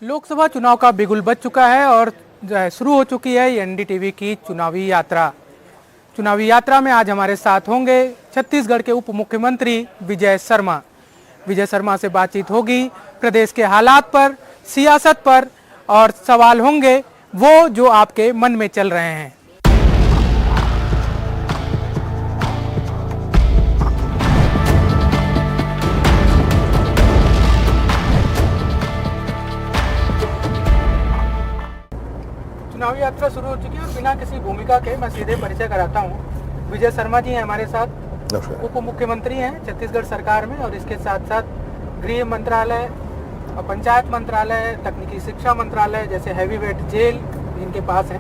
लोकसभा चुनाव का बिगुल बज चुका है और शुरू हो चुकी है एनडीटीवी की चुनावी यात्रा। चुनावी यात्रा में आज हमारे साथ होंगे छत्तीसगढ़ के उप मुख्यमंत्री विजय शर्मा। विजय शर्मा से बातचीत होगी प्रदेश के हालात पर, सियासत पर और सवाल होंगे वो जो आपके मन में चल रहे हैं। चुनावी यात्रा शुरू हो चुकी है और बिना किसी भूमिका के मैं सीधे परिचय कराता हूँ। विजय शर्मा जी हैं हमारे साथ, उप मुख्यमंत्री हैं छत्तीसगढ़ सरकार में और इसके साथ साथ गृह मंत्रालय, पंचायत मंत्रालय, तकनीकी शिक्षा मंत्रालय जैसे हैवीवेट जेल इनके पास है।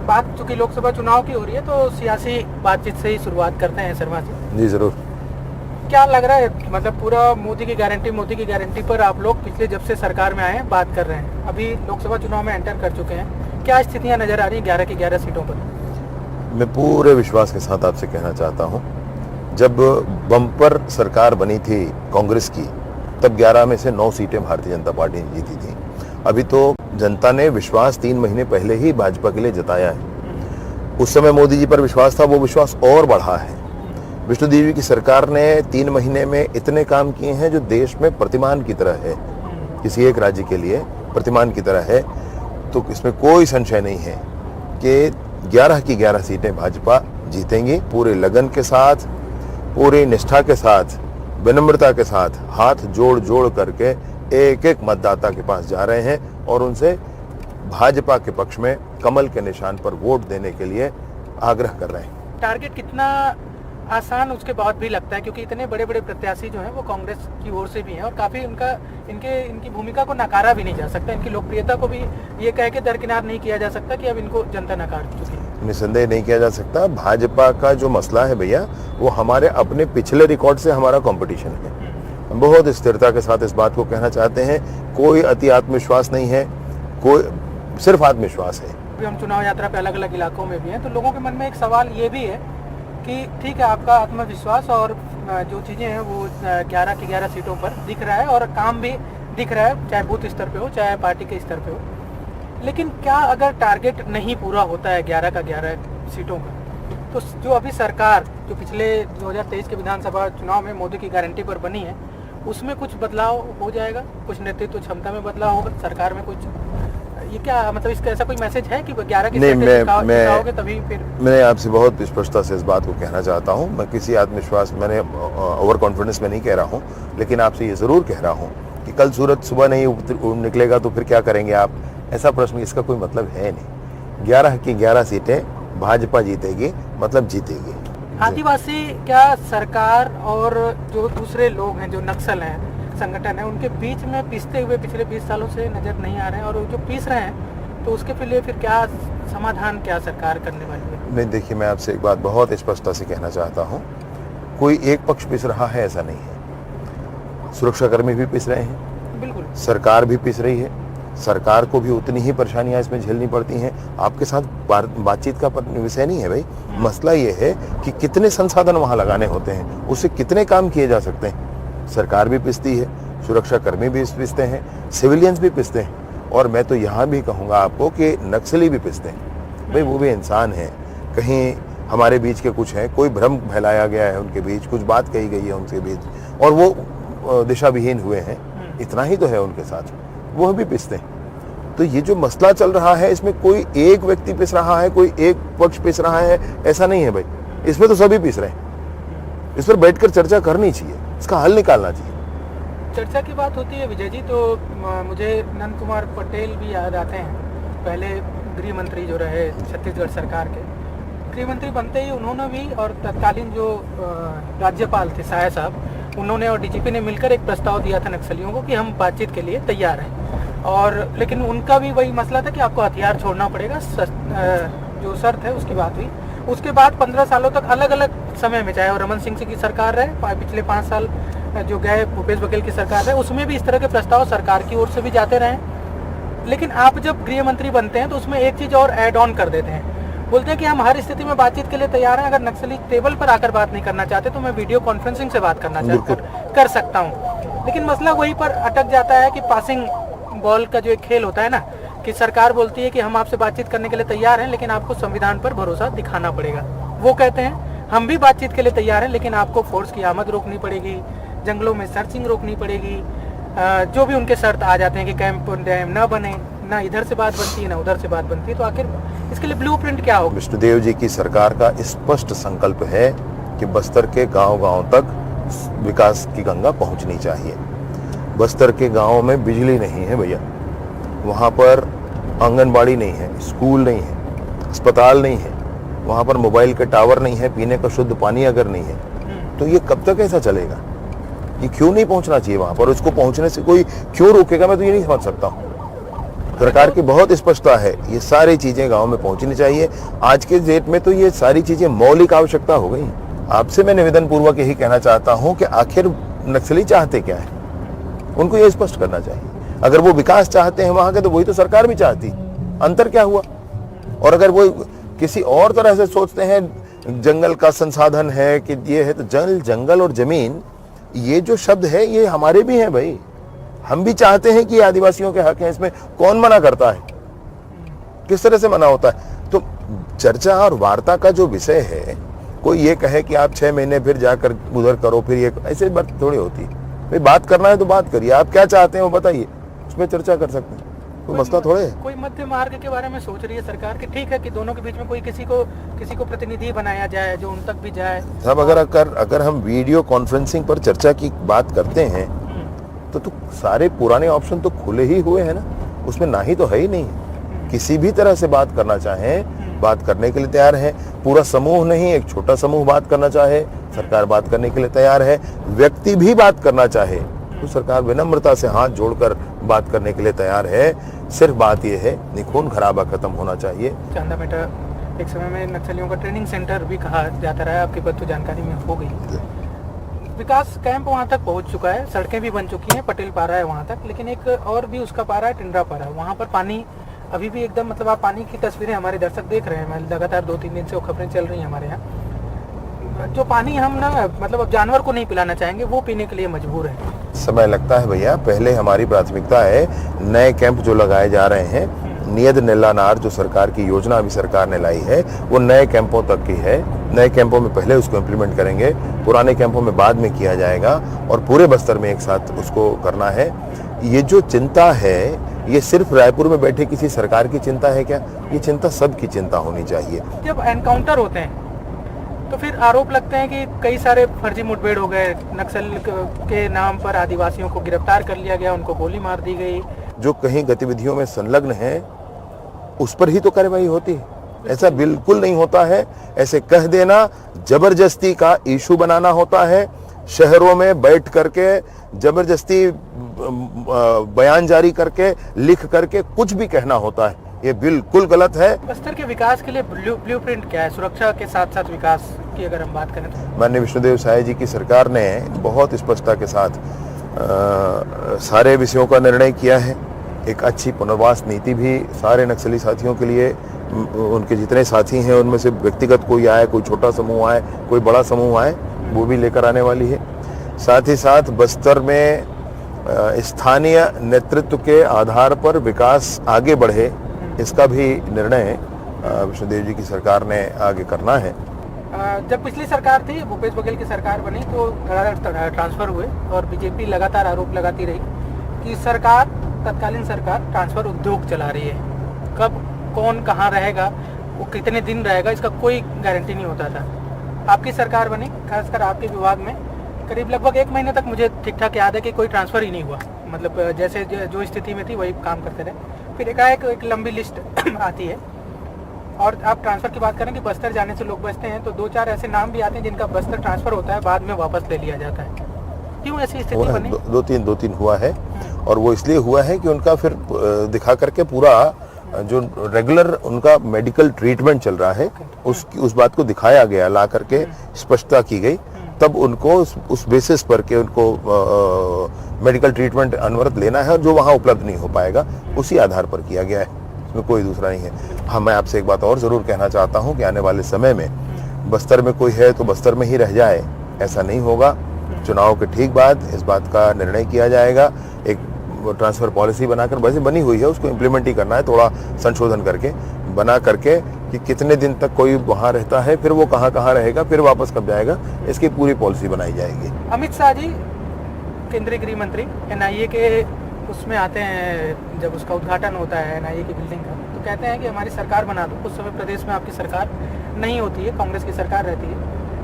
बात चूंकि लोकसभा चुनाव की हो रही है तो सियासी बातचीत से ही शुरुआत करते हैं। शर्मा जी जरूर, क्या लग रहा है, मतलब पूरा मोदी की गारंटी पर आप लोग पिछले जब से सरकार में आए हैं बात कर रहे हैं, अभी लोकसभा चुनाव में एंटर कर चुके हैं, क्या स्थितियां नजर आ रही हैं 11 की 11 सीटों पर? मैं पूरे विश्वास के साथ आपसे कहना चाहता हूं, जब बम्पर सरकार बनी थी कांग्रेस की तब 11 में से 9 सीटें भारतीय जनता पार्टी ने जीती थी। अभी तो जनता ने विश्वास 3 महीने पहले ही भाजपा के लिए जताया है। उस समय मोदी जी पर विश्वास था, वो विश्वास और बढ़ा है। विष्णु देवी की सरकार ने 3 महीने में इतने काम किए हैं जो देश में प्रतिमान की तरह है, किसी एक राज्य के लिए प्रतिमान की तरह है। तो इसमें कोई संशय नहीं है कि 11 की 11 सीटें भाजपा जीतेंगी। पूरे लगन के साथ, पूरी निष्ठा के साथ, विनम्रता के साथ हाथ जोड़ जोड़ करके एक एक मतदाता के पास जा रहे हैं और उनसे भाजपा के पक्ष में कमल के निशान पर वोट देने के लिए आग्रह कर रहे हैं। टारगेट कितना आसान उसके बाद भी लगता है क्योंकि इतने बड़े बड़े प्रत्याशी जो हैं वो कांग्रेस की ओर से भी हैं और काफी इनकी भूमिका को नकारा भी नहीं जा सकता, इनकी लोकप्रियता को भी ये कह के दरकिनार नहीं किया जा सकता कि अब इनको जनता नकार चुकी है। निसंदेह नहीं किया जा सकता। भाजपा का जो मसला है भैया, वो हमारे अपने पिछले रिकॉर्ड से हमारा कंपटीशन है। हम बहुत स्थिरता के साथ इस बात को कहना चाहते हैं, कोई अति आत्मविश्वास नहीं है, कोई सिर्फ आत्मविश्वास है। अभी हम चुनाव यात्रा पे अलग अलग इलाकों में भी हैं तो लोगों के मन में एक सवाल ये भी है कि ठीक है आपका आत्मविश्वास और जो चीज़ें हैं वो 11 की 11 सीटों पर दिख रहा है और काम भी दिख रहा है, चाहे बूथ स्तर पे हो चाहे पार्टी के स्तर पे हो, लेकिन क्या अगर टारगेट नहीं पूरा होता है 11 का 11 सीटों का तो जो अभी सरकार जो पिछले 2023 के विधानसभा चुनाव में मोदी की गारंटी पर बनी है उसमें कुछ बदलाव हो जाएगा, कुछ नेतृत्व क्षमता में बदलाव होगा सरकार में कुछ, ये क्या मतलब इसका ऐसा कोई मैसेज है कि 11 की सीटें तभी फिर? मैं आपसे बहुत स्पष्टता से इस बात को कहना चाहता हूं, मैं किसी आत्मविश्वास, मैंने ओवर कॉन्फिडेंस में नहीं कह रहा हूं, लेकिन आपसे ये जरूर कह रहा हूं कि कल सूरज सुबह नहीं निकलेगा तो फिर क्या करेंगे आप, ऐसा प्रश्न, इसका कोई मतलब है नहीं। 11 की 11 सीटें भाजपा जीतेगी, मतलब जीतेगी। आदिवासी क्या सरकार और जो दूसरे लोग हैं जो नक्सल हैं संगठन है उनके बीच में पिसते हुए पिछले 20 सालों से नजर नहीं आ रहे हैं और जो पीस रहे हैं तो उसके लिए फिर क्या समाधान क्या सरकार करने वाली है? नहीं, देखिए मैं आपसे एक बात बहुत स्पष्टता से कहना चाहता हूँ, कोई एक पक्ष पिस रहा है ऐसा नहीं है। सुरक्षाकर्मी भी पिस रहे हैं, बिल्कुल, सरकार भी पिस रही है, सरकार को भी उतनी ही परेशानियां इसमें झेलनी पड़ती हैं। आपके साथ बातचीत का विषय नहीं है भाई, मसला ये है कि कितने संसाधन वहां लगाने होते हैं, उससे कितने काम किए जा सकते हैं। सरकार भी पिसती है, सुरक्षा कर्मी भी पिसते हैं, सिविलियंस भी पिसते हैं और मैं तो यहाँ भी कहूँगा आपको कि नक्सली भी पिसते हैं। भाई वो भी इंसान हैं, कहीं हमारे बीच के कुछ हैं, कोई भ्रम फैलाया गया है उनके बीच, कुछ बात कही गई है उनके बीच और वो दिशा विहीन हुए हैं, इतना ही तो है उनके साथ, वो भी पिसते हैं। तो ये जो मसला चल रहा है इसमें कोई एक व्यक्ति पिस रहा है, कोई एक पक्ष पिस रहा है ऐसा नहीं है भाई, इसमें तो सभी पिस रहे हैं। इस पर बैठकर चर्चा करनी चाहिए, इसका हल निकालना चाहिए। चर्चा की बात होती है विजय जी तो मुझे नंद कुमार पटेल भी याद आते हैं, पहले गृह मंत्री जो रहे छत्तीसगढ़ सरकार के। गृह मंत्री बनते ही उन्होंने भी और तत्कालीन जो राज्यपाल थे साया साहब, उन्होंने और डीजीपी ने मिलकर एक प्रस्ताव दिया था नक्सलियों को कि हम बातचीत के लिए तैयार हैं, और लेकिन उनका भी वही मसला था कि आपको हथियार छोड़ना पड़ेगा, जो शर्त है उसकी बात हुई। उसके बाद 15 सालों तक अलग अलग समय में, चाहे वो रमन सिंह की सरकार रहे, पिछले 5 साल जो गए भूपेश बघेल की सरकार रहे, उसमें भी इस तरह के प्रस्ताव सरकार की ओर से भी जाते रहे। लेकिन आप जब गृह मंत्री बनते हैं तो उसमें एक चीज़ और ऐड ऑन कर देते हैं, बोलते हैं कि हम हर स्थिति में बातचीत के लिए तैयार हैं, अगर नक्सली टेबल पर आकर बात नहीं करना चाहते तो मैं वीडियो कॉन्फ्रेंसिंग से बात कर सकता हूँ। लेकिन मसला वहीं पर अटक जाता है कि पासिंग बॉल का जो एक खेल होता है ना, कि सरकार बोलती है कि हम आपसे बातचीत करने के लिए तैयार हैं, लेकिन आपको संविधान पर भरोसा दिखाना पड़ेगा। वो कहते हैं हम भी बातचीत के लिए तैयार हैं, लेकिन आपको फोर्स की आमद रोकनी पड़ेगी, जंगलों में सर्चिंग रोकनी पड़ेगी, जो भी उनके शर्त आ जाते हैं कि कैंप डैम ना बने, ना इधर से बात बनती है ना उधर से बात बनती है। तो आखिर इसके लिए ब्लूप्रिंट क्या होगा? विष्णुदेव जी की सरकार का स्पष्ट संकल्प है कि बस्तर के गांव-गांव तक विकास की गंगा पहुंचनी चाहिए। बस्तर के गांवों में बिजली नहीं है भैया, वहां पर आंगनबाड़ी नहीं है, स्कूल नहीं है, अस्पताल नहीं है, वहां पर मोबाइल के टावर नहीं है, पीने का शुद्ध पानी अगर नहीं है तो ये कब तक ऐसा चलेगा? ये क्यों नहीं पहुंचना चाहिए वहां पर? उसको पहुंचने से कोई क्यों रोकेगा? मैं तो ये नहीं समझ सकता हूँ। सरकार की बहुत स्पष्टता है, ये सारी चीजें गांव में पहुंचनी चाहिए। आज के डेट में तो ये सारी चीजें मौलिक आवश्यकता हो गई। आपसे मैं निवेदन पूर्वक यही कहना चाहता हूं कि आखिर नक्सली चाहते क्या है, उनको ये स्पष्ट करना चाहिए। अगर वो विकास चाहते हैं वहां के, तो वही तो सरकार भी चाहती। अंतर क्या हुआ? और अगर वो किसी और तरह से सोचते हैं, जंगल का संसाधन है कि ये है, तो जल, जंगल और जमीन, ये जो शब्द है ये हमारे भी हैं भाई। हम भी चाहते हैं कि आदिवासियों के हक हैं, इसमें कौन मना करता है? किस तरह से मना होता है? तो चर्चा और वार्ता का जो विषय है, कोई ये कहे कि आप 6 महीने फिर जाकर उधर करो, फिर ये, ऐसे बात थोड़ी होती है भाई। बात करना है तो बात करिए, आप क्या चाहते हैं वो बताइए, उसमें चर्चा कर सकते हैं। कोई मसला थोड़े है। कोई मध्य मार्ग के बारे में सोच रही है सरकार कि ठीक है कि दोनों के बीच में कोई किसी को प्रतिनिधि बनाया जाए जो उन तक भी जाए। साहब, अगर हम वीडियो कॉन्फ्रेंसिंग पर चर्चा की बात करते हैं तो सारे पुराने ऑप्शन तो खुले ही हुए हैं ना, उसमें ना ही तो है ही नहीं। किसी भी तरह से बात करना चाहें, बात करने के लिए तैयार है। पूरा समूह नहीं, एक छोटा समूह बात करना चाहे, सरकार बात करने के लिए तैयार है। व्यक्ति भी बात करना चाहे तो सरकार विनम्रता से हाथ जोड़कर बात करने के लिए तैयार है। सिर्फ बात यह है, खून खराबा खत्म होना चाहिए। चांदा बेटा एक समय में नक्सलियों का ट्रेनिंग सेंटर भी कहा जाता रहा, आपकी बात तो जानकारी में हो गई। विकास कैंप वहाँ तक पहुँच चुका है, सड़कें भी बन चुकी हैं, पटेल पारा है वहाँ तक, लेकिन एक और भी उसका पारा है, टिंडरा पारा। वहाँ पर पानी अभी भी एकदम, मतलब आप पानी की तस्वीरें हमारे दर्शक देख रहे हैं, लगातार 2-3 दिन से वो खबरें चल रही हैं हमारे यहाँ। जो पानी हम ना, मतलब अब जानवर को नहीं पिलाना चाहेंगे, वो पीने के लिए मजबूर है। समय लगता है भैया। पहले हमारी प्राथमिकता है नए कैंप जो लगाए जा रहे हैं, नियद नीलानार जो सरकार की योजना अभी सरकार ने लाई है, वो नए कैंपों तक की है। नए कैंपों में पहले उसको इम्प्लीमेंट करेंगे, पुराने कैंपों में बाद में किया जाएगा, और पूरे बस्तर में एक साथ उसको करना है। ये जो चिंता है, ये सिर्फ रायपुर में बैठे किसी सरकार की चिंता है क्या? ये चिंता सबकी चिंता होनी चाहिए। जब एनकाउंटर होते हैं तो फिर आरोप लगते हैं कि कई सारे फर्जी मुठभेड़ हो गए, नक्सल के नाम पर आदिवासियों को गिरफ्तार कर लिया गया, उनको गोली मार दी गई। जो कहीं गतिविधियों में संलग्न है उस पर ही तो कार्रवाई होती है। ऐसा बिल्कुल नहीं होता है। ऐसे कह देना जबरदस्ती का इशू बनाना होता है। शहरों में बैठ करके जबरदस्ती बयान जारी करके, लिख करके कुछ भी कहना होता है, ये बिल्कुल गलत है। बस्तर के विकास के लिए ब्लूप्रिंट क्या है, सुरक्षा के साथ साथ विकास की अगर हम बात करें तो? माननीय विष्णुदेव साय जी की सरकार ने बहुत स्पष्टता के साथ सारे विषयों का निर्णय किया है। एक अच्छी पुनर्वास नीति भी सारे नक्सली साथियों के लिए, उनके जितने साथी हैं उनमें से व्यक्तिगत कोई आए, कोई छोटा समूह आए, कोई बड़ा समूह आए, वो भी लेकर आने वाली है। साथ ही साथ बस्तर में स्थानीय नेतृत्व के आधार पर विकास आगे बढ़े, इसका भी निर्णय विष्णुदेव जी की सरकार ने आगे करना है। जब पिछली सरकार थी, भूपेश बघेल की सरकार बनी, तो ट्रांसफर हुए और बीजेपी लगातार आरोप लगाती रही कि सरकार, तत्कालीन सरकार ट्रांसफर उद्योग चला रही है। कब कौन कहाँ रहेगा, वो कितने दिन रहेगा, इसका कोई गारंटी नहीं होता था। आपकी सरकार बनी, खासकर आपके विभाग में करीब लगभग 1 महीने तक मुझे ठीक ठाक याद है कि कोई ट्रांसफ़र ही नहीं हुआ। मतलब जैसे जो स्थिति में थी वही काम करते रहे। फिर एक लंबी लिस्ट आती है और आप ट्रांसफ़र की बात करें कि बस्तर जाने से लोग बचते हैं, तो 2-4 ऐसे नाम भी आते हैं जिनका बस्तर ट्रांसफ़र होता है, बाद में वापस ले लिया जाता है। क्यों ऐसी स्थिति बनी? 2-3 हुआ है, और वो इसलिए हुआ है कि उनका फिर दिखा करके पूरा जो रेगुलर उनका मेडिकल ट्रीटमेंट चल रहा है, उस बात को दिखाया गया, ला करके स्पष्टता की गई, तब उनको उस बेसिस पर के उनको मेडिकल ट्रीटमेंट अनवरत लेना है, और जो वहाँ उपलब्ध नहीं हो पाएगा उसी आधार पर किया गया है, इसमें कोई दूसरा नहीं है। हाँ, मैं आपसे एक बात और ज़रूर कहना चाहता हूँ कि आने वाले समय में बस्तर में कोई है तो बस्तर में ही रह जाए, ऐसा नहीं होगा। चुनाव के ठीक बाद इस बात का निर्णय किया जाएगा। एक ट्रांसफ़र पॉलिसी बनाकर वैसे बनी हुई है, उसको इम्प्लीमेंट ही करना है, थोड़ा संशोधन करके बना करके कि कितने दिन तक कोई वहाँ रहता है, फिर वो कहाँ कहाँ रहेगा, फिर वापस कब जाएगा, इसकी पूरी पॉलिसी बनाई जाएगी। अमित शाह जी केंद्रीय गृह मंत्री NIA के उसमें आते हैं, जब उसका उद्घाटन होता है NIA की बिल्डिंग का, तो कहते हैं कि हमारी सरकार बना दो। उस समय प्रदेश में आपकी सरकार नहीं होती है, कांग्रेस की सरकार रहती है,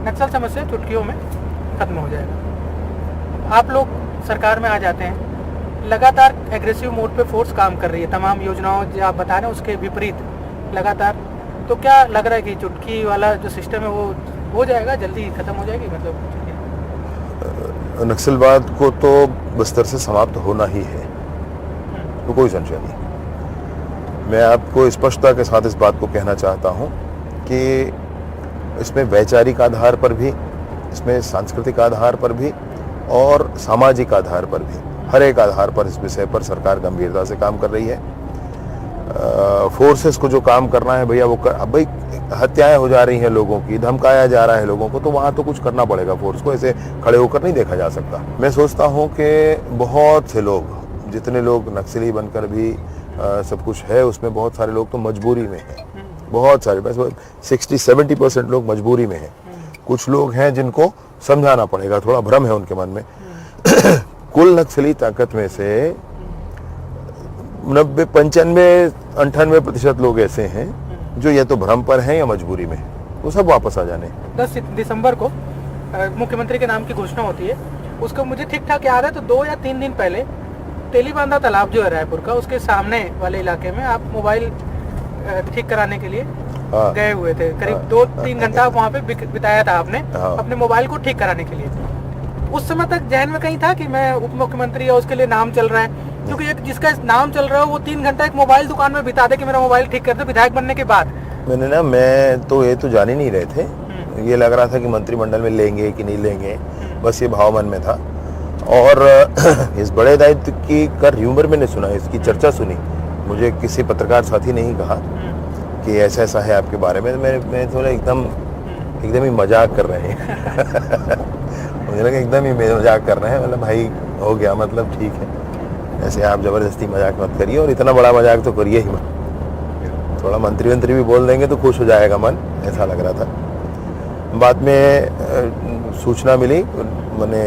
नक्सल समस्या चुटकियों में खत्म हो जाएगा। आप लोग सरकार में आ जाते हैं, लगातार एग्रेसिव मोड पे फोर्स काम कर रही है, तमाम योजनाओं जो आप बता रहे हैं उसके विपरीत लगातार। तो क्या लग रहा है कि चुटकी वाला जो सिस्टम है वो हो जाएगा, जल्दी खत्म हो जाएगी? मतलब नक्सलवाद को तो बस्तर से समाप्त होना ही है, तो कोई संशय नहीं। मैं आपको स्पष्टता के साथ इस बात को कहना चाहता हूं कि इसमें वैचारिक आधार पर भी, इसमें सांस्कृतिक आधार पर भी और सामाजिक आधार पर भी, हर एक आधार पर इस विषय पर सरकार गंभीरता से काम कर रही है। फोर्सेस को जो काम करना है भैया वो अब भाई हत्याएं हो जा रही हैं लोगों की, धमकाया जा रहा है लोगों को, तो वहाँ तो कुछ करना पड़ेगा फोर्स को, ऐसे खड़े होकर नहीं देखा जा सकता। मैं सोचता हूँ कि बहुत से लोग, जितने लोग नक्सली बनकर भी सब कुछ है, उसमें बहुत सारे लोग तो मजबूरी में हैं, बहुत सारे, बस 60-70% लोग मजबूरी में हैं। कुछ लोग हैं जिनको समझाना पड़ेगा, थोड़ा भ्रम है उनके मन में। कुल नक्सली ताकत में से 95-98% लोग ऐसे हैं जो या तो भ्रम पर हैं या मजबूरी में, वो सब वापस आ जाने। 10 दिसंबर को मुख्यमंत्री के नाम की घोषणा होती है, उसको मुझे ठीक ठाक याद है, तो 2 या 3 दिन पहले तेलीबांधा तालाब जो है रायपुर का, उसके सामने वाले इलाके में आप मोबाइल ठीक कराने के लिए गए हुए थे। करीब 2-3 घंटा वहाँ पे बिताया था आपने अपने मोबाइल को ठीक कराने के लिए। उस समय तक जहन में कहीं था कि मैं उप मुख्यमंत्री या उसके लिए नाम चल रहा है? क्योंकि एक जिसका नाम चल रहा है वो 3 घंटा एक मोबाइल दुकान में बिता दे कि मेरा मोबाइल ठीक कर दे, विधायक बनने के बाद। मैं तो ये तो जान ही नहीं रहे थे, ये लग रहा था कि मंत्रिमंडल में लेंगे कि नहीं लेंगे, बस ये भाव मन में था। और इस बड़े दायित्व की का र्यूमर मैंने सुना, इसकी चर्चा सुनी, मुझे किसी पत्रकार साथी ने ही कहा कि ऐसा ऐसा है आपके बारे में। मैं थोड़ा एकदम ही मजाक कर रहे हैं मुझे लगा एकदम ही मजाक कर रहे हैं, मतलब भाई हो गया, मतलब ठीक है, ऐसे आप जबरदस्ती मजाक मत करिए, और इतना बड़ा मजाक तो करिए ही मत, थोड़ा मंत्री भी बोल देंगे तो खुश हो जाएगा मन, ऐसा लग रहा था। बाद में सूचना मिली, मैंने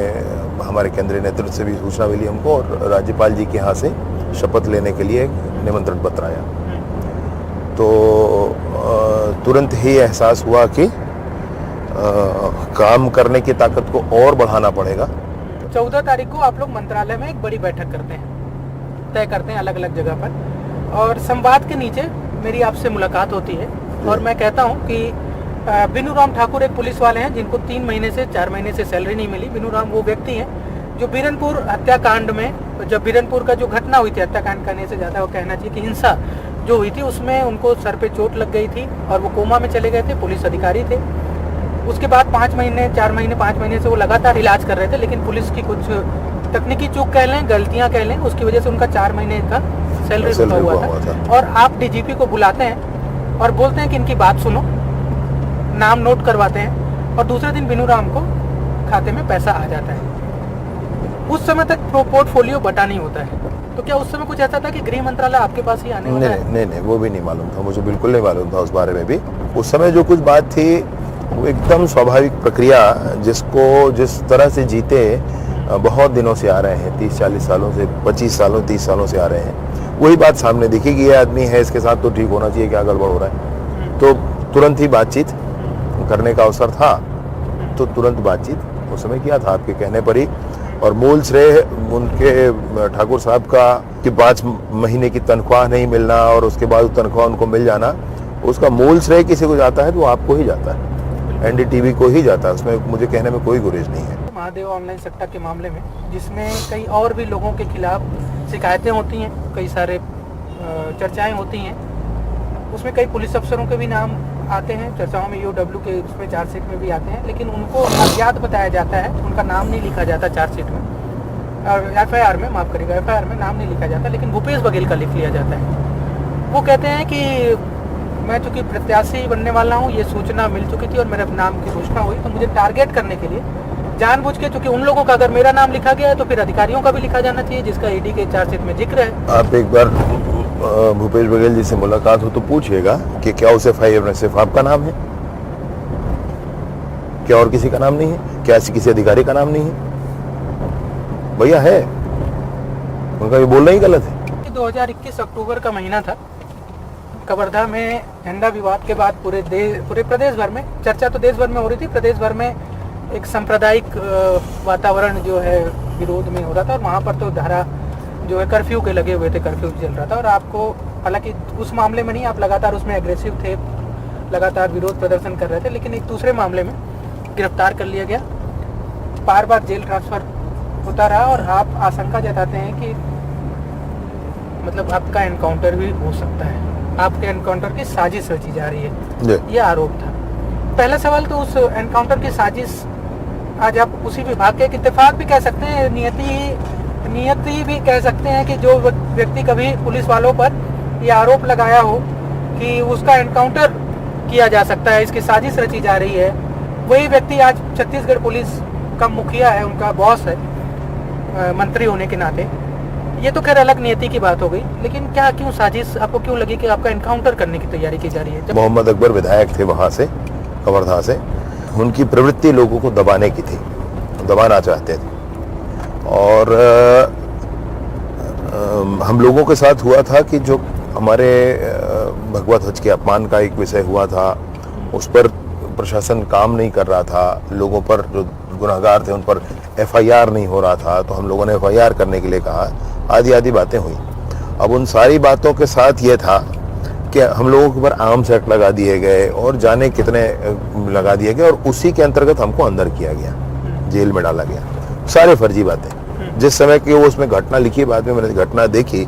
हमारे केंद्रीय नेतृत्व से भी सूचना मिली हमको, और राज्यपाल जी के यहाँ से शपथ लेने के लिए निमंत्रण पत्र आया। तो तुरंत ही एहसास हुआ कि काम करने की ताकत को और बढ़ाना पड़ेगा। 14 तारीख को आप लोग मंत्रालय में एक बड़ी बैठक करते हैं, तय करते हैं अलग अलग जगह पर, और संवाद के नीचे मेरी आपसे मुलाकात होती है, और मैं कहता हूं कि बिनू राम ठाकुर एक पुलिस वाले हैं जिनको 3 महीने से 4 महीने से सैलरी नहीं मिली। बिनू राम वो व्यक्ति हैं जो बीरनपुर हत्याकांड में, जब बीरनपुर का जो घटना हुई थी, हत्याकांड करने से ज़्यादा वो कहना चाहिए कि हिंसा जो हुई थी, उसमें उनको सर पे चोट लग गई थी और वो कोमा में चले गए थे, पुलिस अधिकारी थे। उसके बाद 5 महीने 4 महीने 5 महीने से वो लगातार इलाज कर रहे थे, लेकिन पुलिस की कुछ तकनीकी चूक कह लें, गलतियां कह लें, उसकी वजह से उनका 4 महीने का सैलरी रुका हुआ था। और आप DGP को बुलाते हैं और बोलते हैं कि इनकी बात सुनो, नाम नोट करवाते हैं, और दूसरे दिन बिनू राम को खाते में पैसा आ जाता है। उस समय तक पोर्टफोलियो बटा नहीं होता है, तो क्या उस समय कुछ ऐसा था कि गृह मंत्रालय आपके पास ही आने वाला है? नहीं, वो भी नहीं मालूम था, मुझे बिल्कुल नहीं मालूम था उस बारे में भी। उस समय जो कुछ बात थी वो एकदम स्वाभाविक प्रक्रिया, जिसको जिस तरह से जीते बहुत दिनों से आ रहे हैं, 30-40 सालों से, 25 सालों 30 सालों से आ रहे हैं, वही बात सामने दिखी कि ये आदमी है, इसके साथ तो ठीक होना चाहिए, क्या गड़बड़ हो रहा है। तो तुरंत ही बातचीत करने का अवसर था, तो तुरंत बातचीत उस समय किया था आपके कहने पर ही। और मूल श्रेय उनके ठाकुर साहब का कि 5 महीने की तनख्वाह नहीं मिलना और उसके बाद तनख्वाह उनको मिल जाना, उसका मूल श्रेय किसी को जाता है तो आपको ही जाता है, NDTV को ही जाता है, उसमें मुझे कहने में कोई गुरेज नहीं है। महादेव ऑनलाइन सट्टा के मामले में, जिसमें कई और भी लोगों के खिलाफ शिकायतें होती हैं, कई सारे चर्चाएं होती हैं, उसमें कई पुलिस अफसरों के भी नाम आते हैं चर्चाओं में, EOW के उसमें चार्जशीट में भी आते हैं, लेकिन उनको अज्ञात बताया जाता है, उनका नाम नहीं लिखा जाता चार्जशीट में, और FIR में, माफ़ करिएगा, FIR में नाम नहीं लिखा जाता, लेकिन भूपेश बघेल का लिख लिया जाता है। वो कहते हैं कि मैं चूँकि प्रत्याशी बनने वाला हूँ, ये सूचना मिल चुकी थी और मेरे नाम की घोषणा हुई, तो मुझे टारगेट करने के लिए जानबूझ के, क्योंकि उन लोगों का अगर मेरा नाम लिखा गया है तो फिर अधिकारियों का भी लिखा जाना चाहिए जिसका ईडी के चार्जशीट में जिक्र है। आप एक बार भूपेश बघेल जी से मुलाकात हो तो पूछिएगा कि क्या उस एफआईआर में सिर्फ आपका नाम है, क्या और किसी का नाम नहीं है, क्या किसी अधिकारी का नाम नहीं है? भैया है, उनका ये बोलना ही गलत है। 2021 अक्टूबर का महीना था। कवर्धा में झंडा विवाद के बाद पूरे प्रदेश भर में चर्चा तो देश भर में हो रही थी, प्रदेश भर में एक सांप्रदायिक वातावरण जो है विरोध में हो रहा था। और वहाँ पर तो धारा जो है कर्फ्यू के लगे हुए थे, कर्फ्यू चल रहा था। और आपको हालांकि उस मामले में नहीं, आप लगातार उसमें एग्रेसिव थे, लगातार विरोध प्रदर्शन कर रहे थे, लेकिन एक दूसरे मामले में गिरफ्तार कर लिया गया, बार बार जेल ट्रांसफर होता रहा। और आप आशंका जताते हैं कि मतलब आपका एनकाउंटर भी हो सकता है, आपके एनकाउंटर की साजिश रची जा रही है, ये आरोप था। पहला सवाल तो उस एनकाउंटर की साजिश, आज आप उसी विभाग के एक इत्तेफाक भी कह सकते हैं, नियति भी कह सकते हैं कि जो व्यक्ति कभी पुलिस वालों पर ये आरोप लगाया हो कि उसका एनकाउंटर किया जा सकता है, इसकी साजिश रची जा रही है, वही व्यक्ति आज छत्तीसगढ़ पुलिस का मुखिया है, उनका बॉस है मंत्री होने के नाते। ये तो खैर अलग नियति की बात हो गई, लेकिन क्या क्यों साजिश आपको क्यों लगी कि आपका एनकाउंटर करने की तैयारी की जा रही है? मोहम्मद अकबर विधायक थे वहाँ से, कवर्धा से, उनकी प्रवृत्ति लोगों को दबाने की थी, दबाना चाहते थे। और हम लोगों के साथ हुआ था कि जो हमारे भगवा ध्वज के अपमान का एक विषय हुआ था, उस पर प्रशासन काम नहीं कर रहा था, लोगों पर जो गुनाहगार थे उन पर एफआईआर नहीं हो रहा था, तो हम लोगों ने एफआईआर करने के लिए कहा, आदि आदि बातें हुई। अब उन सारी बातों के साथ ये था कि हम लोगों के ऊपर आर्म्स एक्ट लगा दिए गए और जाने कितने लगा दिए गए, और उसी के अंतर्गत हमको अंदर किया गया, जेल में डाला गया। सारे फर्जी बातें। जिस समय की वो उसमें घटना लिखी, बाद में मैंने घटना देखी,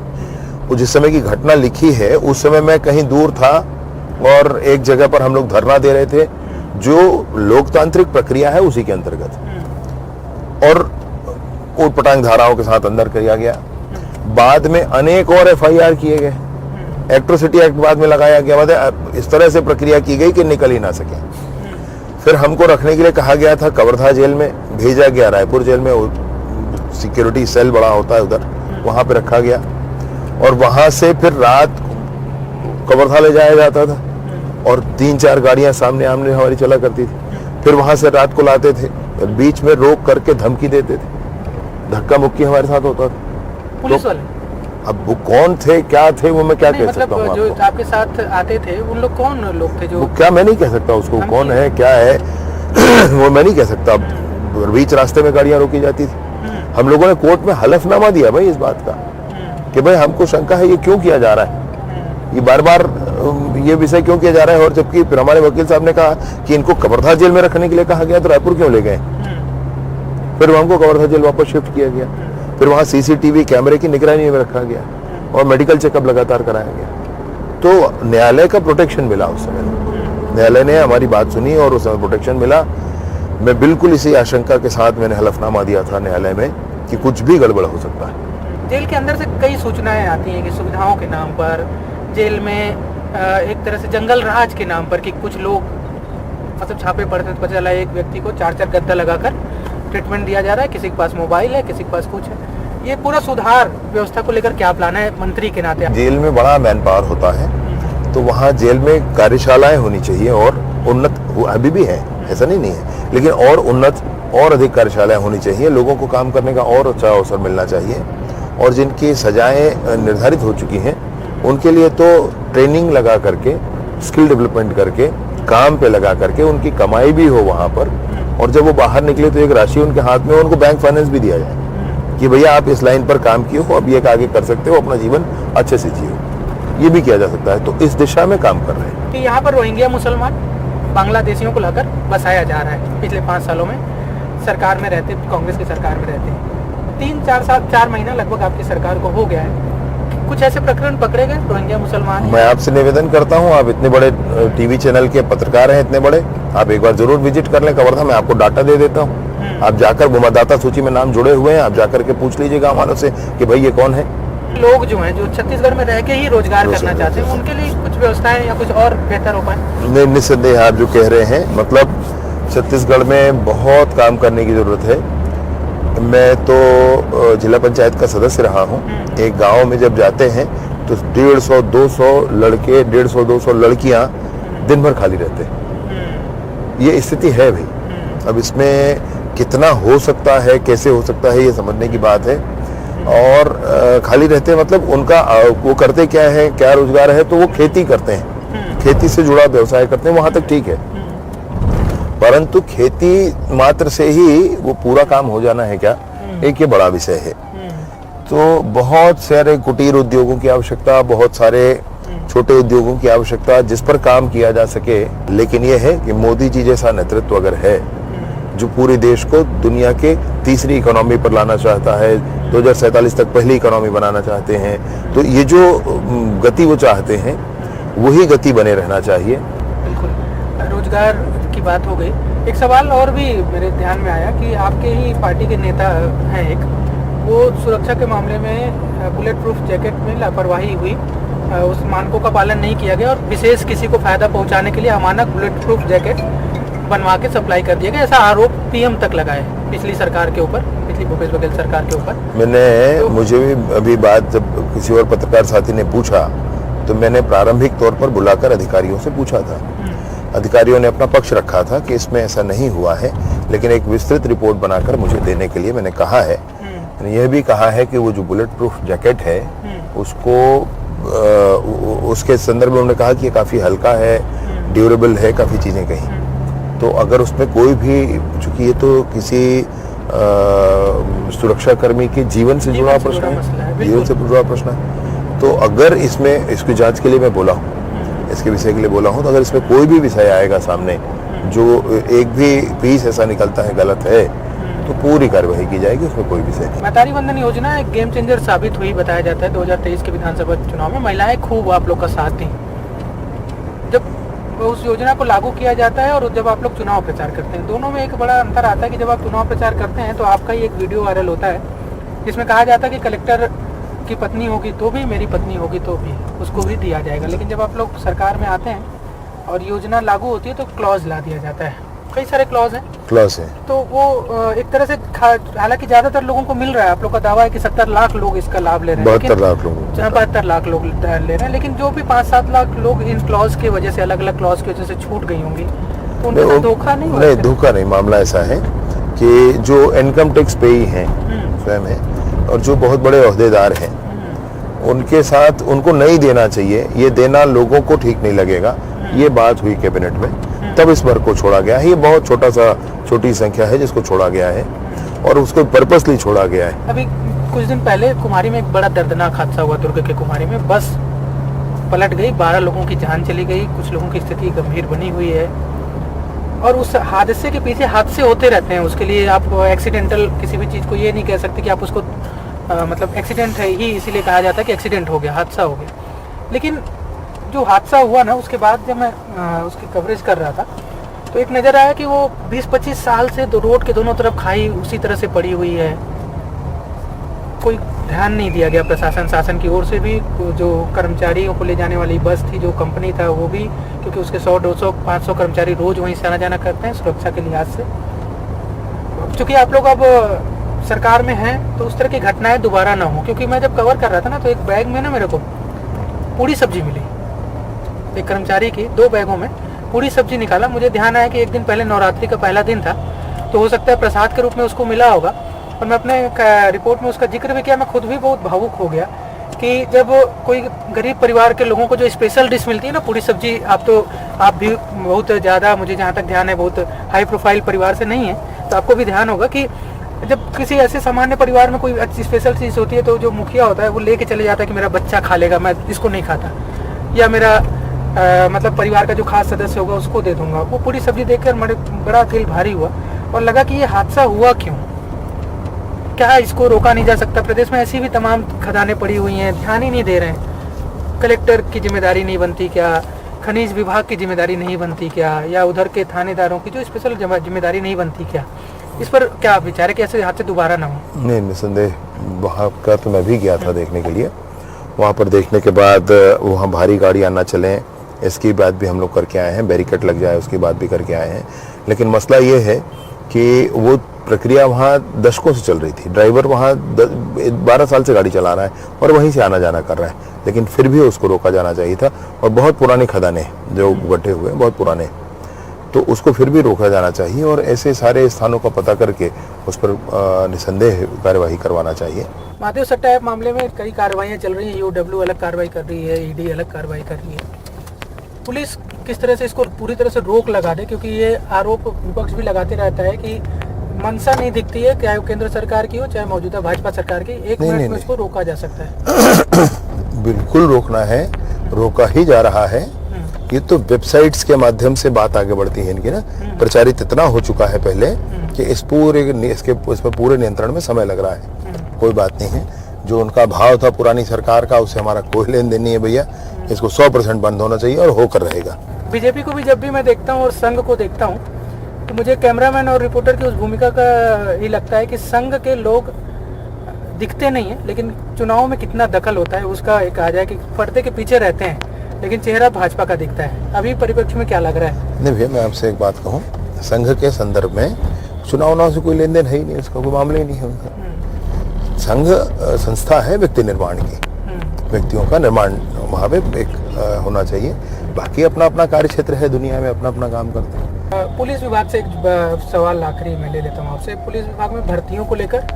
वो जिस समय की घटना लिखी है उस समय मैं कहीं दूर था और एक जगह पर हम लोग धरना दे रहे थे, जो लोकतांत्रिक प्रक्रिया है उसी के अंतर्गत, और ऊटपटांग धाराओं के साथ अंदर किया गया। बाद में अनेक और एफआईआर किए गए, एट्रोसिटी एक्ट बाद में लगाया गया, मतलब इस तरह से प्रक्रिया की गई कि निकल ही ना सके। फिर हमको रखने के लिए कहा गया था कवर्धा जेल में, भेजा गया रायपुर जेल में, सिक्योरिटी सेल बड़ा होता है उधर, वहां पे रखा गया, और वहां से फिर रात कवर्धा ले जाया जाता था, और 3-4 गाड़ियां सामने आमने हमारी चला करती थी। फिर वहां से रात को लाते थे, बीच में रोक करके धमकी देते थे, धक्का मुक्की हमारे साथ होता था। पुलिस वाले अब वो कौन थे, क्या थे, वो मैं क्या कह सकता हूँ? जो आपके साथ आते थे उन लोग कौन लोग थे? जो क्या मैं नहीं कह सकता उसको कौन है क्या है वो मैं नहीं कह सकता। बीच रास्ते में गाड़ियां रोकी जाती थी, हम लोगों ने कोर्ट में हलफनामा दिया भाई इस बात का कि भाई हमको शंका है ये क्यों किया जा रहा है, ये बार बार ये विषय क्यों किया जा रहा है। और जबकि फिर हमारे वकील साहब ने कहा कि इनको कवर्धा जेल में रखने के लिए कहा गया, तो रायपुर क्यों ले गए? फिर हमको कवर्धा जेल वापस शिफ्ट किया गया, फिर वहां सीसीटीवी कैमरे की निगरानी में रखा गया और मेडिकल चेकअप लगातार कराया गया। तो न्यायालय का प्रोटेक्शन मिला उस समय, न्यायालय ने हमारी बात सुनी और उस समय प्रोटेक्शन मिला। मैं बिल्कुल इसी आशंका के साथ मैंने हलफनामा दिया था न्यायालय में कि कुछ भी गड़बड़ हो सकता है। जेल के अंदर से कई सूचनाएं आती हैं कि सुविधाओं के नाम पर जेल में एक तरह से जंगल राज के नाम पर कि कुछ लोग मतलब छापे पड़ते, पता चला एक व्यक्ति को 4-4 गद्दा लगाकर ट्रीटमेंट दिया जा रहा है, किसी के पास मोबाइल है, किसी के पास कुछ है। ये पूरा सुधार व्यवस्था को लेकर क्या प्लान है मंत्री के नाते? जेल में बड़ा मैन पावर होता है, तो वहाँ जेल में कार्यशालाएं होनी चाहिए और उन्नत, अभी भी है ऐसा नहीं है, लेकिन और उन्नत और अधिक कार्यशालाएं होनी चाहिए, लोगों को काम करने का और अच्छा अवसर मिलना चाहिए। और जिनकी सजाएं निर्धारित हो चुकी हैं उनके लिए तो ट्रेनिंग लगा करके, स्किल डेवलपमेंट करके, काम पे लगा करके उनकी कमाई भी हो वहाँ पर, और जब वो बाहर निकले तो एक राशि उनके हाथ में, उनको बैंक फाइनेंस भी दिया जाए कि भैया आप इस लाइन पर काम किए हो, अब ये आगे कर सकते हो, अपना जीवन अच्छे से जियो, ये भी किया जा सकता है। तो इस दिशा में काम कर रहे हैं। कि यहाँ पर रोहिंग्या मुसलमान बांग्लादेशियों को लाकर बसाया जा रहा है, पिछले 5 सालों में सरकार में रहते, कांग्रेस की सरकार में रहते 3-4 महीना लगभग आपकी सरकार को हो गया है, कुछ ऐसे प्रकरण पकड़े गए रोहिंग्या मुसलमान? मैं आपसे निवेदन करता हूं, आप इतने बड़े टीवी चैनल के पत्रकार हैं, इतने बड़े, आप एक बार जरूर विजिट कर लें कवर्धा, मैं आपको डाटा दे देता हूं। आप जाकर, वो मतदाता सूची में नाम जुड़े हुए हैं, आप जाकर के पूछ लीजिए गाँव वालों से कि भाई ये कौन है। लोग जो हैं जो छत्तीसगढ़ में रह के ही रोजगार करना चाहते हैं, उनके लिए कुछ व्यवस्थाएं या कुछ और बेहतर हो पाए? निस्संदेह आप जो कह रहे हैं, मतलब छत्तीसगढ़ में बहुत काम करने की ज़रूरत है। मैं तो जिला पंचायत का सदस्य रहा हूँ। एक गांव में जब जाते हैं तो 150-200 लड़के, 150-200 लड़कियाँ दिन भर खाली रहते हैं। ये स्थिति है भाई। अब इसमें कितना हो सकता है, कैसे हो सकता है, ये समझने की बात है। और खाली रहते हैं मतलब उनका वो करते क्या है, क्या रोजगार है, तो वो खेती करते हैं, खेती से जुड़ा व्यवसाय करते हैं, वहां तक ठीक है। परंतु खेती मात्र से ही वो पूरा काम हो जाना है क्या, एक ये बड़ा विषय है। तो बहुत सारे कुटीर उद्योगों की आवश्यकता, बहुत सारे छोटे उद्योगों की आवश्यकता जिस पर काम किया जा सके। लेकिन ये है कि मोदी जी जैसा नेतृत्व अगर है जो पूरे देश को दुनिया के तीसरी इकोनॉमी पर लाना चाहता है, 2047 तक पहली इकोनॉमी बनाना चाहते हैं, तो ये जो गति वो चाहते हैं वही गति बने रहना चाहिए। बिल्कुल। रोजगार की बात हो गई, एक सवाल और भी मेरे ध्यान में आया कि आपके ही पार्टी के नेता हैं एक, वो सुरक्षा के मामले में बुलेट प्रूफ जैकेट में लापरवाही हुई, उस मानकों का पालन नहीं किया गया और विशेष किसी को फायदा पहुंचाने के लिए अमानक बुलेट प्रूफ जैकेट बनवा के सप्लाई कर दिया गया, ऐसा आरोप पीएम तक लगा है पिछली सरकार के ऊपर, पिछली भूपेश बघेल सरकार के ऊपर। मुझे भी अभी बात जब किसी और पत्रकार साथी ने पूछा तो मैंने प्रारंभिक तौर पर बुलाकर अधिकारियों से पूछा था। अधिकारियों ने अपना पक्ष रखा था कि इसमें ऐसा नहीं हुआ है, लेकिन एक विस्तृत रिपोर्ट बनाकर मुझे देने के लिए मैंने कहा है। मैंने यह भी कहा है कि वो जो बुलेट प्रूफ जैकेट है उसको उसके संदर्भ में उन्होंने कहा कि ये काफ़ी हल्का है, ड्यूरेबल है, काफ़ी चीज़ें कहीं। तो अगर उसमें कोई भी, चूंकि ये तो किसी सुरक्षाकर्मी के जीवन से जुड़ा प्रश्न है, जीवन से जुड़ा प्रश्न है, तो अगर इसमें इसकी जांच के लिए मैं बोला हूँ, इसके विषय के लिए बोला हूँ, तो अगर इसमें कोई भी विषय आएगा सामने जो एक भी पीस ऐसा निकलता है गलत है तो पूरी कार्रवाई की जाएगी, उसमें कोई विषय नहीं। महतारी वंदन योजना एक गेम चेंजर साबित हुई, बताया जाता है 2023 के विधानसभा चुनाव में महिलाएं खूब आप लोग का साथ दी। जब उस योजना को लागू किया जाता है और जब आप लोग चुनाव प्रचार करते हैं, दोनों में एक बड़ा अंतर आता है कि जब आप चुनाव प्रचार करते हैं तो आपका ही एक वीडियो वायरल होता है जिसमें कहा जाता है कि कलेक्टर की पत्नी होगी तो भी, मेरी पत्नी होगी तो भी, उसको भी दिया जाएगा। लेकिन जब आप लोग सरकार में आते हैं और योजना लागू होती है तो क्लॉज ला दिया जाता है, कई सारे क्लॉज हैं, तो वो एक तरह से, हालांकि ज्यादातर लोगों को मिल रहा है, आप लोग का दावा है कि 70 लाख लोग इसका लाभ ले रहे हैं, 72 लाख लोग, 72 लाख लोग ले रहे हैं, लेकिन जो भी 5-7 लाख लोग इन क्लॉज की वजह से, अलग अलग क्लॉज की वजह से छूट गई होंगी, तो उनके साथ धोखा नहीं हुआ? नहीं, धोखा नहीं। मामला ऐसा है कि जो इनकम टैक्स पेई हैं स्वयं है और जो बहुत बड़े ओहदेदार हैं उनके साथ उनको नहीं देना चाहिए, ये देना लोगों को ठीक नहीं लगेगा, ये बात हुई कैबिनेट में, तब इस वर्ग को छोड़ा गया है। ये बहुत छोटी संख्या है जिसको छोड़ा गया है और उसको पर्पसली छोड़ा गया है। अभी कुछ दिन पहले कुमारी में एक बड़ा दर्दनाक हादसा हुआ, दुर्ग के कुमारी में बस पलट गई, 12 लोगों की जान चली गई, कुछ लोगों की स्थिति गंभीर बनी हुई है। और उस हादसे के पीछे हादसे होते रहते हैं, उसके लिए आप एक्सीडेंटल किसी भी चीज़ को ये नहीं कह सकते कि आप उसको मतलब एक्सीडेंट है ही इसीलिए कहा जाता है कि एक्सीडेंट हो गया, हादसा हो गया। लेकिन जो हादसा हुआ ना, उसके बाद जब मैं उसकी कवरेज कर रहा था तो एक नज़र आया कि वो 20-25 साल से रोड के दोनों तरफ खाई उसी तरह से पड़ी हुई है, कोई ध्यान नहीं दिया गया प्रशासन शासन की ओर से भी। जो कर्मचारियों को ले जाने वाली बस थी, जो कंपनी था, वो भी, क्योंकि उसके 100-200-500 कर्मचारी रोज वहीं से आना जाना करते हैं सुरक्षा के लिहाज से। चूँकि आप लोग अब सरकार में हैं तो उस तरह की घटनाएं दोबारा ना हो, क्योंकि मैं जब कवर कर रहा था ना तो एक बैग में ना मेरे को पूरी सब्जी मिली, एक कर्मचारी की 2 बैगों में पूरी सब्जी निकाला। मुझे ध्यान आया कि एक दिन पहले नवरात्रि का पहला दिन था, तो हो सकता है प्रसाद के रूप में उसको मिला होगा। और मैं अपने रिपोर्ट में उसका जिक्र भी किया, मैं खुद भी बहुत भावुक हो गया कि जब कोई गरीब परिवार के लोगों को जो स्पेशल डिश मिलती है ना, पूरी सब्जी, आप भी बहुत ज़्यादा, मुझे जहाँ तक ध्यान है, बहुत हाई प्रोफाइल परिवार से नहीं है, तो आपको भी ध्यान होगा कि जब किसी ऐसे सामान्य परिवार में कोई अच्छी स्पेशल चीज़ होती है तो जो मुखिया होता है वो लेके चले जाता है कि मेरा बच्चा खा लेगा, मैं इसको नहीं खाता, या मेरा मतलब परिवार का जो खास सदस्य होगा उसको दे दूंगा। वो पूरी सब्जी देखकर बड़ा दिल भारी हुआ और लगा कि ये हादसा हुआ क्यों, क्या इसको रोका नहीं जा सकता? प्रदेश में ऐसी भी तमाम खदानें पड़ी हुई हैं, ध्यान ही नहीं दे रहे हैं। कलेक्टर की जिम्मेदारी नहीं बनती क्या? खनिज विभाग की जिम्मेदारी नहीं बनती क्या? या उधर के थानेदारों की जो स्पेशल जिम्मेदारी नहीं बनती क्या? इस पर क्या आप विचार है कि ऐसे हादसे दोबारा ना हो? नहीं, निसंदेह वहाँ का तो मैं भी गया था देखने के लिए। वहाँ पर देखने के बाद वहाँ भारी गाड़ियाँ ना चलें, इसकी बात भी हम लोग करके आए हैं, बैरिकेड लग जाए उसकी बात भी करके आए हैं। लेकिन मसला ये है कि वो प्रक्रिया वहाँ दशकों से चल रही थी। ड्राइवर वहाँ 12 साल से गाड़ी चला रहा है और वहीं से आना जाना कर रहा है, लेकिन फिर भी उसको रोका जाना चाहिए था। और बहुत पुरानी खदानें जो गड्ढे हुए हैं, बहुत पुराने, तो उसको फिर भी रोका जाना चाहिए और ऐसे सारे स्थानों का पता करके उस पर निसंदेह कार्यवाही करवाना चाहिए। महादेव सट्टा ऐप मामले में कई कार्रवाइयाँ चल रही हैं, यूडब्ल्यू अलग कार्रवाई कर रही है, ईडी अलग कार्रवाई कर रही है। पुलिस किस तरह से इसको पूरी तरह से रोक लगा दे, क्योंकि ये आरोप विपक्ष भी लगाते रहता है कि मंशा नहीं दिखती है, चाहे वो केंद्र सरकार की हो चाहे मौजूदा भाजपा सरकार की, एक मिनट में इसको रोका जा सकता है। बिल्कुल रोकना है, रोका ही जा रहा है। ये तो वेबसाइट्स के माध्यम से बात आगे बढ़ती है इनकी ना, प्रचारित इतना हो चुका है पहले कि इसमें पूरे नियंत्रण में समय लग रहा है। कोई बात नहीं है, जो उनका भाव था पुरानी सरकार का उससे हमारा कोई लेन देन नहीं है भैया। इसको 100% बंद होना चाहिए और होकर रहेगा। बीजेपी को भी जब भी मैं देखता हूँ और संघ को देखता हूँ तो मुझे कैमरामैन और रिपोर्टर की उस भूमिका का ही लगता है कि संघ के लोग दिखते नहीं है, लेकिन चुनाव में कितना दखल होता है उसका एक आ जाए कि पर्दे के पीछे रहते हैं, लेकिन चेहरा भाजपा का दिखता है। अभी परिप्रेक्ष्य में क्या लग रहा है? नहीं भैया, मैं आपसे एक बात कहूँ, संघ के संदर्भ में चुनाव से कोई लेन देन है ही नहीं, उसका कोई मामला ही नहीं है उनका। संघ संस्था है व्यक्ति निर्माण की, व्यक्तियों का निर्माण वहाँ पे एक होना चाहिए। बाकी अपना अपना कार्य क्षेत्र है, दुनिया में अपना अपना काम करते हैं। पुलिस विभाग से एक सवाल आखिरी मैं ले लेता हूँ आपसे। पुलिस विभाग में भर्तियों को लेकर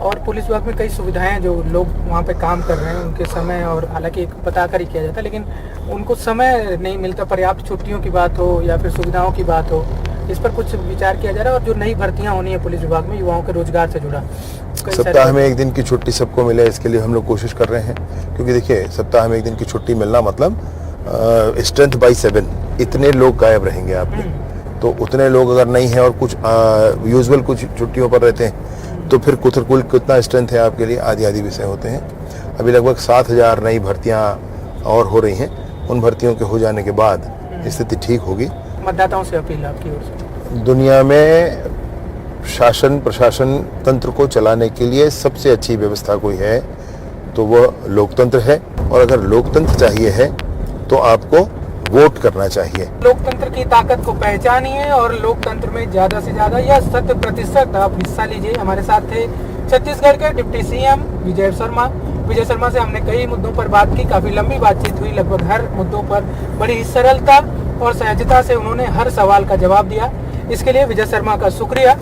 और पुलिस विभाग में कई सुविधाएं जो लोग वहाँ पे काम कर रहे हैं उनके समय, और हालांकि बता कर ही किया जाता है, लेकिन उनको समय नहीं मिलता, पर्याप्त छुट्टियों की बात हो या फिर सुविधाओं की बात हो, इस पर कुछ विचार किया जा रहा है। और जो नई भर्तियाँ होनी है पुलिस विभाग में युवाओं के रोजगार से जुड़ा, सप्ताह में एक दिन की छुट्टी सबको मिले, इसके लिए हम लोग कोशिश कर रहे हैं। क्योंकि देखिए, सप्ताह में एक दिन की छुट्टी मिलना मतलब स्ट्रेंथ बाई 7, इतने लोग गायब रहेंगे आपके। तो उतने लोग अगर नहीं है और कुछ यूजुअल कुछ छुट्टियों पर रहते हैं तो फिर कुल कितना स्ट्रेंथ है आपके लिए, आधी आधी विषय होते हैं। अभी लगभग 7,000 नई भर्तियां और हो रही हैं। उन भर्तियों के हो जाने के बाद स्थिति ठीक होगी। मतदाताओं से अपील आपकी ओर से। दुनिया में शासन प्रशासन तंत्र को चलाने के लिए सबसे अच्छी व्यवस्था कोई है तो वह लोकतंत्र है, और अगर लोकतंत्र चाहिए है तो आपको वोट करना चाहिए। लोकतंत्र की ताकत को पहचानिए और लोकतंत्र में ज्यादा से ज्यादा या 100% आप हिस्सा लीजिए। हमारे साथ थे छत्तीसगढ़ के डिप्टी सीएम विजय शर्मा से हमने कई मुद्दों पर बात की, काफी लंबी बातचीत हुई, लगभग हर मुद्दों पर बड़ी सरलता और सहजता से उन्होंने हर सवाल का जवाब दिया। इसके लिए विजय शर्मा का शुक्रिया।